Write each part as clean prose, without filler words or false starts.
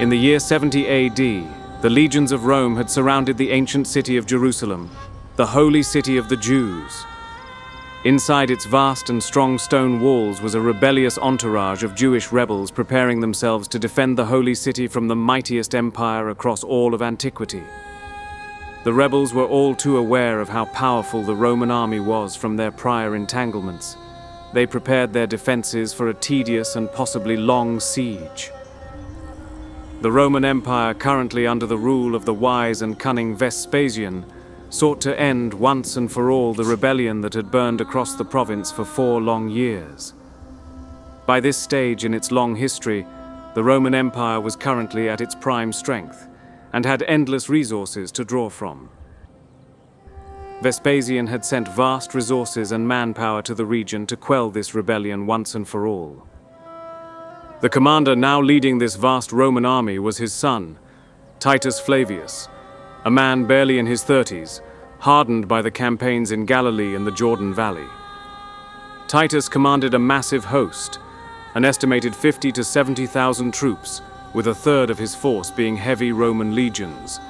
In the year 70 AD, the legions of Rome had surrounded the ancient city of Jerusalem, the holy city of the Jews. Inside its vast and strong stone walls was a rebellious entourage of Jewish rebels preparing themselves to defend the holy city from the mightiest empire across all of antiquity. The rebels were all too aware of how powerful the Roman army was from their prior entanglements. They prepared their defenses for a tedious and possibly long siege. The Roman Empire, currently under the rule of the wise and cunning Vespasian, sought to end once and for all the rebellion that had burned across the province for 4 long years. By this stage in its long history, the Roman Empire was currently at its prime strength and had endless resources to draw from. Vespasian had sent vast resources and manpower to the region to quell this rebellion once and for all. The commander now leading this vast Roman army was his son, Titus Flavius, a man barely in his 30s, hardened by the campaigns in Galilee and the Jordan Valley. Titus commanded a massive host, an estimated 50 to 70,000 troops, with a third of his force being heavy Roman legions,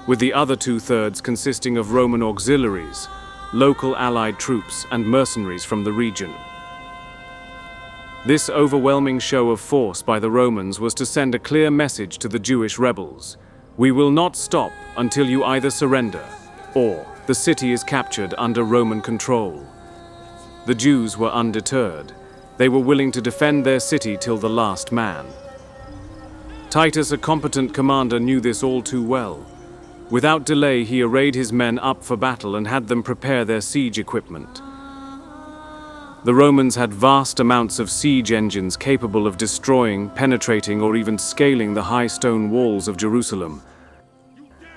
with the other 2/3 consisting of Roman auxiliaries, local allied troops, and mercenaries from the region. This overwhelming show of force by the Romans was to send a clear message to the Jewish rebels: we will not stop until you either surrender, or the city is captured under Roman control. The Jews were undeterred. They were willing to defend their city till the last man. Titus, a competent commander, knew this all too well. Without delay, he arrayed his men up for battle and had them prepare their siege equipment. The Romans had vast amounts of siege engines capable of destroying, penetrating, or even scaling the high stone walls of Jerusalem.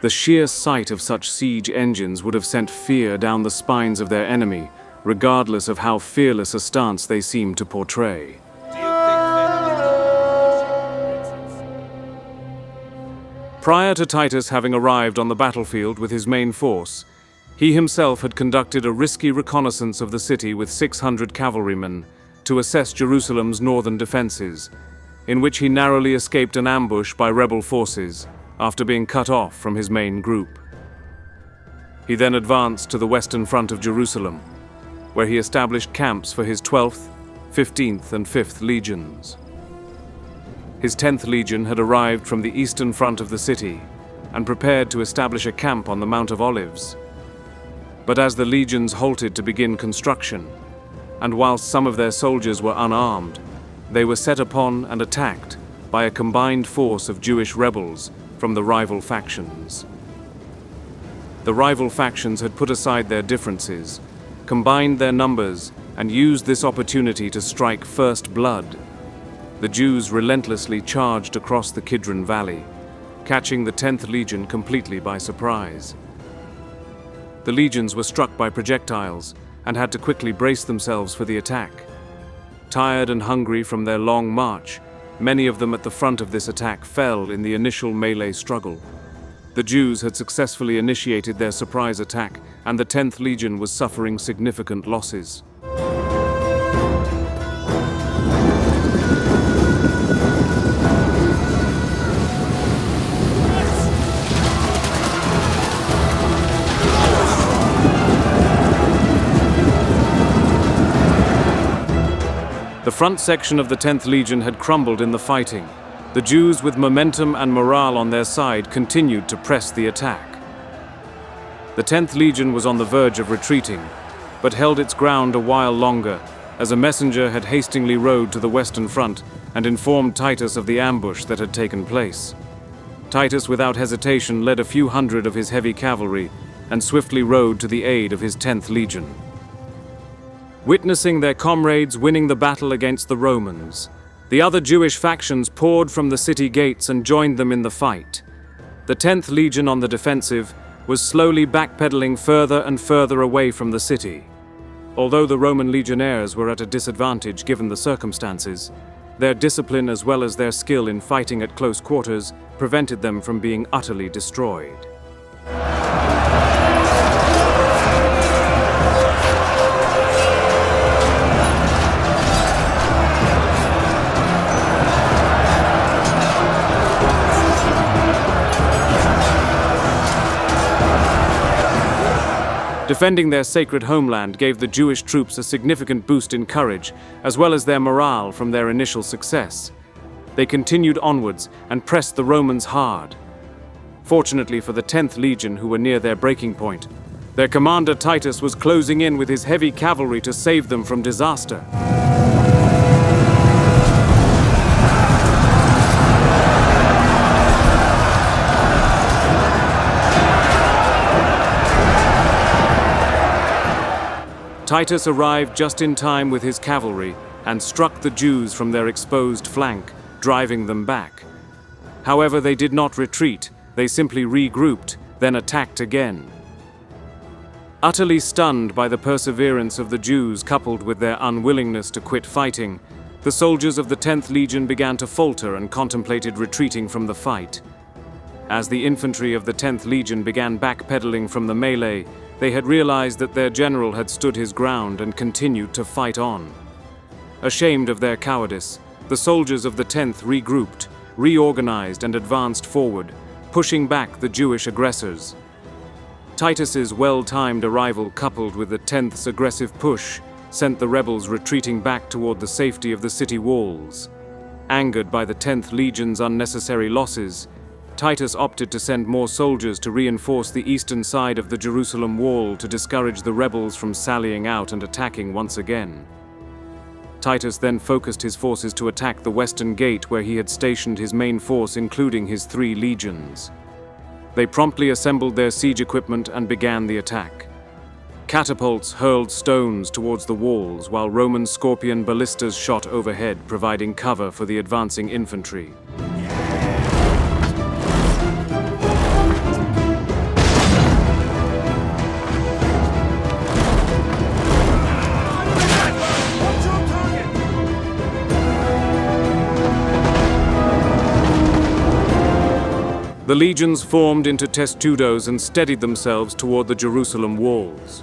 The sheer sight of such siege engines would have sent fear down the spines of their enemy, regardless of how fearless a stance they seemed to portray. Prior to Titus having arrived on the battlefield with his main force, he himself had conducted a risky reconnaissance of the city with 600 cavalrymen to assess Jerusalem's northern defenses, in which he narrowly escaped an ambush by rebel forces after being cut off from his main group. He then advanced to the western front of Jerusalem, where he established camps for his 12th, 15th, and 5th legions. His 10th legion had arrived from the eastern front of the city and prepared to establish a camp on the Mount of Olives. But as the legions halted to begin construction, and whilst some of their soldiers were unarmed, they were set upon and attacked by a combined force of Jewish rebels from the rival factions. The rival factions had put aside their differences, combined their numbers, and used this opportunity to strike first blood. The Jews relentlessly charged across the Kidron Valley, catching the 10th Legion completely by surprise. The legions were struck by projectiles and had to quickly brace themselves for the attack. Tired and hungry from their long march, many of them at the front of this attack fell in the initial melee struggle. The Jews had successfully initiated their surprise attack, and the 10th Legion was suffering significant losses. The front section of the 10th Legion had crumbled in the fighting. The Jews, with momentum and morale on their side, continued to press the attack. The 10th Legion was on the verge of retreating, but held its ground a while longer, as a messenger had hastily rode to the western front and informed Titus of the ambush that had taken place. Titus, without hesitation, led a few hundred of his heavy cavalry and swiftly rode to the aid of his 10th Legion. Witnessing their comrades winning the battle against the Romans, the other Jewish factions poured from the city gates and joined them in the fight. The 10th Legion on the defensive was slowly backpedaling further and further away from the city. Although the Roman legionnaires were at a disadvantage given the circumstances, their discipline as well as their skill in fighting at close quarters prevented them from being utterly destroyed. Defending their sacred homeland gave the Jewish troops a significant boost in courage, as well as their morale from their initial success. They continued onwards and pressed the Romans hard. Fortunately for the 10th Legion, who were near their breaking point, their commander Titus was closing in with his heavy cavalry to save them from disaster. Titus arrived just in time with his cavalry and struck the Jews from their exposed flank, driving them back. However, they did not retreat. They simply regrouped, then attacked again. Utterly stunned by the perseverance of the Jews coupled with their unwillingness to quit fighting, the soldiers of the 10th Legion began to falter and contemplated retreating from the fight. As the infantry of the 10th Legion began backpedaling from the melee, they had realized that their general had stood his ground and continued to fight on. Ashamed of their cowardice, the soldiers of the 10th regrouped, reorganized and advanced forward, pushing back the Jewish aggressors. Titus's well-timed arrival coupled with the 10th's aggressive push sent the rebels retreating back toward the safety of the city walls. Angered by the 10th Legion's unnecessary losses, Titus opted to send more soldiers to reinforce the eastern side of the Jerusalem wall to discourage the rebels from sallying out and attacking once again. Titus then focused his forces to attack the western gate where he had stationed his main force, including his 3 legions. They promptly assembled their siege equipment and began the attack. Catapults hurled stones towards the walls, while Roman Scorpion ballistas shot overhead, providing cover for the advancing infantry. The legions formed into testudos and steadied themselves toward the Jerusalem walls.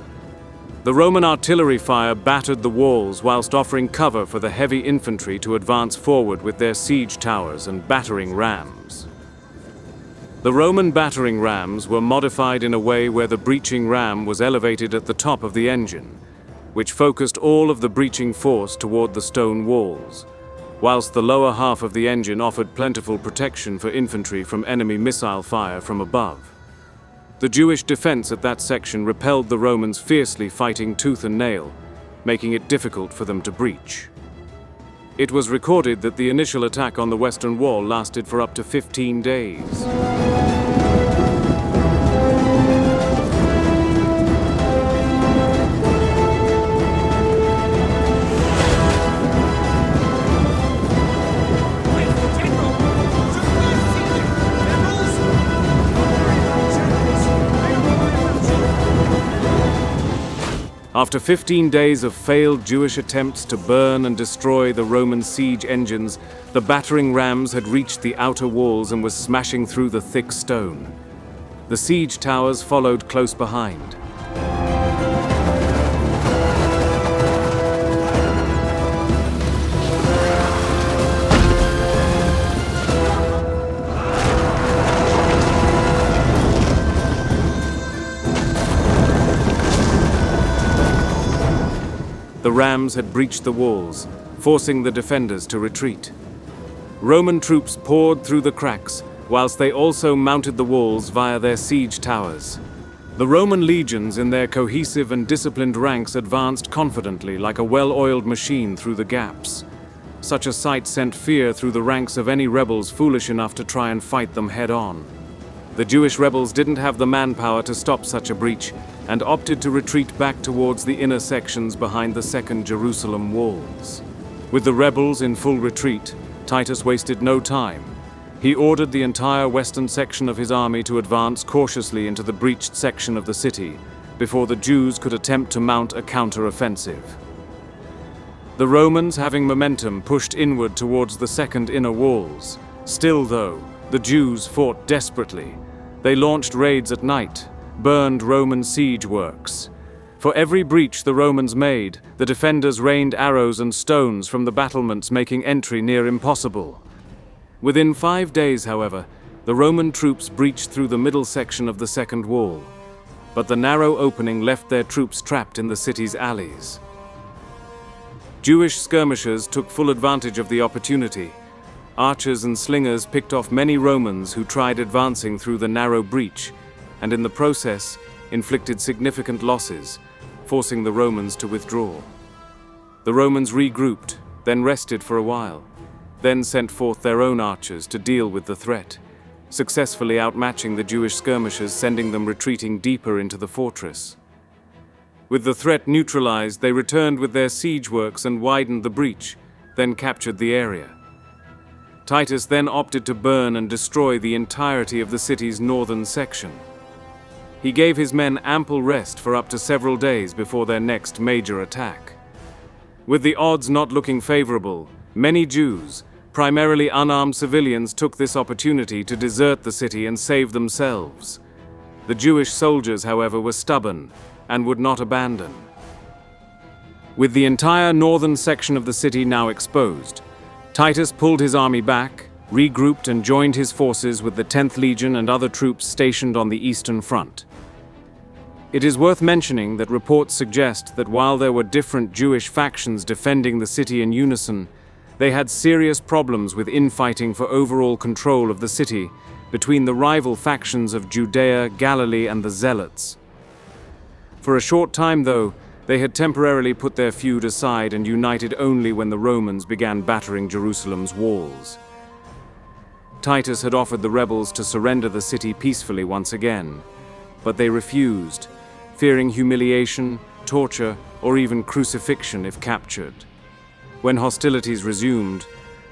The Roman artillery fire battered the walls whilst offering cover for the heavy infantry to advance forward with their siege towers and battering rams. The Roman battering rams were modified in a way where the breaching ram was elevated at the top of the engine, which focused all of the breaching force toward the stone walls, whilst the lower half of the engine offered plentiful protection for infantry from enemy missile fire from above. The Jewish defense at that section repelled the Romans fiercely, fighting tooth and nail, making it difficult for them to breach. It was recorded that the initial attack on the western wall lasted for up to 15 days. After 15 days of failed Jewish attempts to burn and destroy the Roman siege engines, the battering rams had reached the outer walls and was smashing through the thick stone. The siege towers followed close behind. The rams had breached the walls, forcing the defenders to retreat. Roman troops poured through the cracks, whilst they also mounted the walls via their siege towers. The Roman legions in their cohesive and disciplined ranks advanced confidently like a well-oiled machine through the gaps. Such a sight sent fear through the ranks of any rebels foolish enough to try and fight them head-on. The Jewish rebels didn't have the manpower to stop such a breach, and opted to retreat back towards the inner sections behind the second Jerusalem walls. With the rebels in full retreat, Titus wasted no time. He ordered the entire western section of his army to advance cautiously into the breached section of the city, before the Jews could attempt to mount a counter-offensive. The Romans, having momentum, pushed inward towards the second inner walls. Still, though, the Jews fought desperately. They launched raids at night, burned Roman siege works. For every breach the Romans made, the defenders rained arrows and stones from the battlements, making entry near impossible. Within 5 days, however, the Roman troops breached through the middle section of the second wall. but the narrow opening left their troops trapped in the city's alleys. Jewish skirmishers took full advantage of the opportunity. Archers and slingers picked off many Romans who tried advancing through the narrow breach, and in the process inflicted significant losses, forcing the Romans to withdraw. The Romans regrouped, then rested for a while, then sent forth their own archers to deal with the threat, successfully outmatching the Jewish skirmishers, sending them retreating deeper into the fortress. With the threat neutralized, they returned with their siege works and widened the breach, then captured the area. Titus then opted to burn and destroy the entirety of the city's northern section. He gave his men ample rest for up to several days before their next major attack. With the odds not looking favorable, many Jews, primarily unarmed civilians, took this opportunity to desert the city and save themselves. The Jewish soldiers, however, were stubborn and would not abandon. With the entire northern section of the city now exposed, Titus pulled his army back, regrouped and joined his forces with the 10th Legion and other troops stationed on the eastern front. It is worth mentioning that reports suggest that while there were different Jewish factions defending the city in unison, they had serious problems with infighting for overall control of the city between the rival factions of Judea, Galilee, and the Zealots. For a short time, though, they had temporarily put their feud aside and united only when the Romans began battering Jerusalem's walls. Titus had offered the rebels to surrender the city peacefully once again, but they refused, fearing humiliation, torture, or even crucifixion if captured. When hostilities resumed,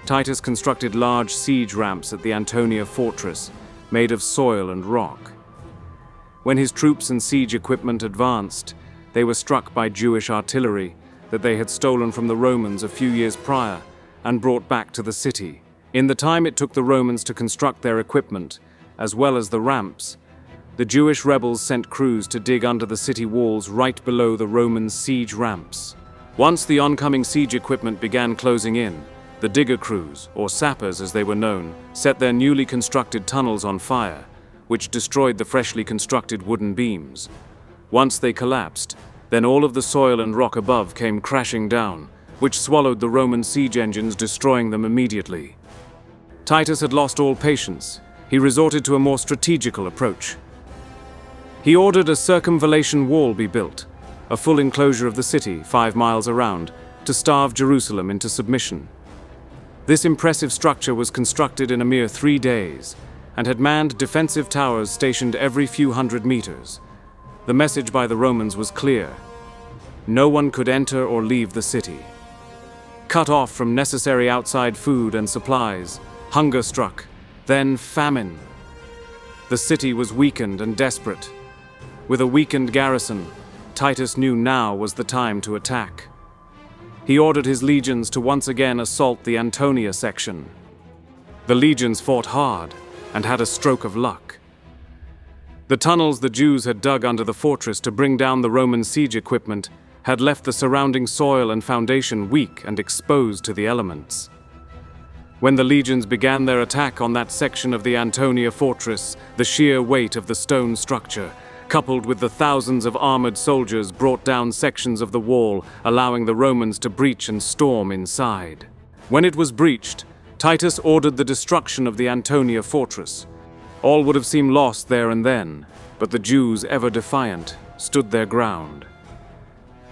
Titus constructed large siege ramps at the Antonia fortress, made of soil and rock. When his troops and siege equipment advanced, they were struck by Jewish artillery that they had stolen from the Romans a few years prior and brought back to the city. In the time it took the Romans to construct their equipment, as well as the ramps, the Jewish rebels sent crews to dig under the city walls right below the Roman siege ramps. Once the oncoming siege equipment began closing in, the digger crews, or sappers as they were known, set their newly constructed tunnels on fire, which destroyed the freshly constructed wooden beams. Once they collapsed, then all of the soil and rock above came crashing down, which swallowed the Roman siege engines, destroying them immediately. Titus had lost all patience. He resorted to a more strategical approach. He ordered a circumvallation wall be built, a full enclosure of the city, 5 miles around, to starve Jerusalem into submission. This impressive structure was constructed in a mere 3 days, and had manned defensive towers stationed every few hundred meters. The message by the Romans was clear. No one could enter or leave the city. Cut off from necessary outside food and supplies, hunger struck, then famine. The city was weakened and desperate. With a weakened garrison, Titus knew now was the time to attack. He ordered his legions to once again assault the Antonia section. The legions fought hard and had a stroke of luck. The tunnels the Jews had dug under the fortress to bring down the Roman siege equipment had left the surrounding soil and foundation weak and exposed to the elements. When the legions began their attack on that section of the Antonia fortress, the sheer weight of the stone structure, coupled with the thousands of armored soldiers, brought down sections of the wall, allowing the Romans to breach and storm inside. When it was breached, Titus ordered the destruction of the Antonia fortress. All would have seemed lost there and then, but the Jews, ever defiant, stood their ground.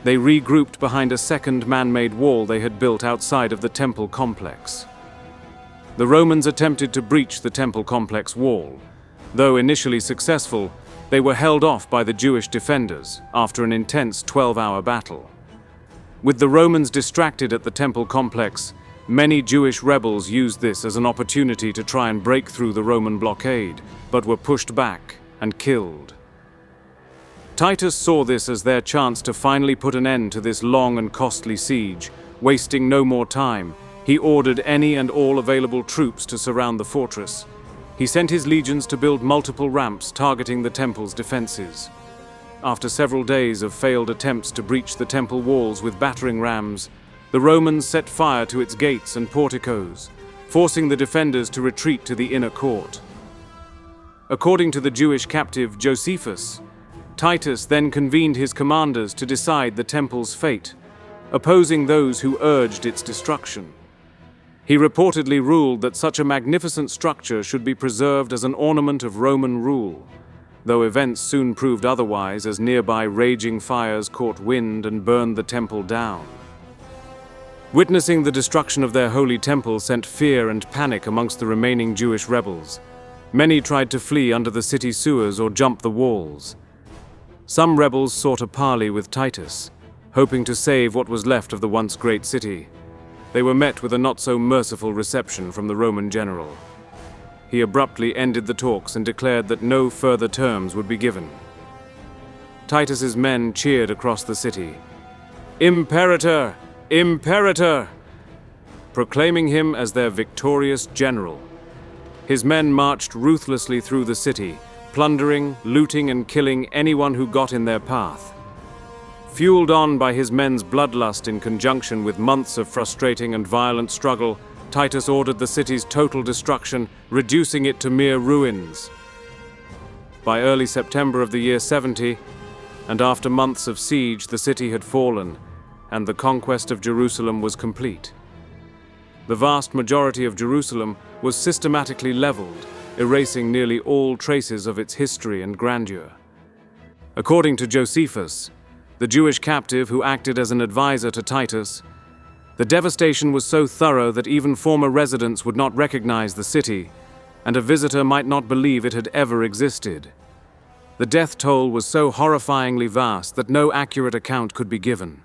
They regrouped behind a second man-made wall they had built outside of the temple complex. The Romans attempted to breach the temple complex wall. Though initially successful, they were held off by the Jewish defenders after an intense 12-hour battle. With the Romans distracted at the temple complex, many Jewish rebels used this as an opportunity to try and break through the Roman blockade, but were pushed back and killed. Titus saw this as their chance to finally put an end to this long and costly siege. Wasting no more time, he ordered any and all available troops to surround the fortress. He sent his legions to build multiple ramps targeting the temple's defenses. After several days of failed attempts to breach the temple walls with battering rams, the Romans set fire to its gates and porticos, forcing the defenders to retreat to the inner court. According to the Jewish captive Josephus, Titus then convened his commanders to decide the temple's fate, opposing those who urged its destruction. He reportedly ruled that such a magnificent structure should be preserved as an ornament of Roman rule, though events soon proved otherwise as nearby raging fires caught wind and burned the temple down. Witnessing the destruction of their holy temple sent fear and panic amongst the remaining Jewish rebels. Many tried to flee under the city sewers or jump the walls. Some rebels sought a parley with Titus, hoping to save what was left of the once great city. They were met with a not-so-merciful reception from the Roman general. He abruptly ended the talks and declared that no further terms would be given. Titus's men cheered across the city, "Imperator! Imperator!" proclaiming him as their victorious general. His men marched ruthlessly through the city, plundering, looting, and killing anyone who got in their path. Fueled on by his men's bloodlust in conjunction with months of frustrating and violent struggle, Titus ordered the city's total destruction, reducing it to mere ruins. By early September of the year 70, and after months of siege, the city had fallen, and the conquest of Jerusalem was complete. The vast majority of Jerusalem was systematically leveled, erasing nearly all traces of its history and grandeur. According to Josephus, the Jewish captive who acted as an advisor to Titus, the devastation was so thorough that even former residents would not recognize the city, and a visitor might not believe it had ever existed. The death toll was so horrifyingly vast that no accurate account could be given.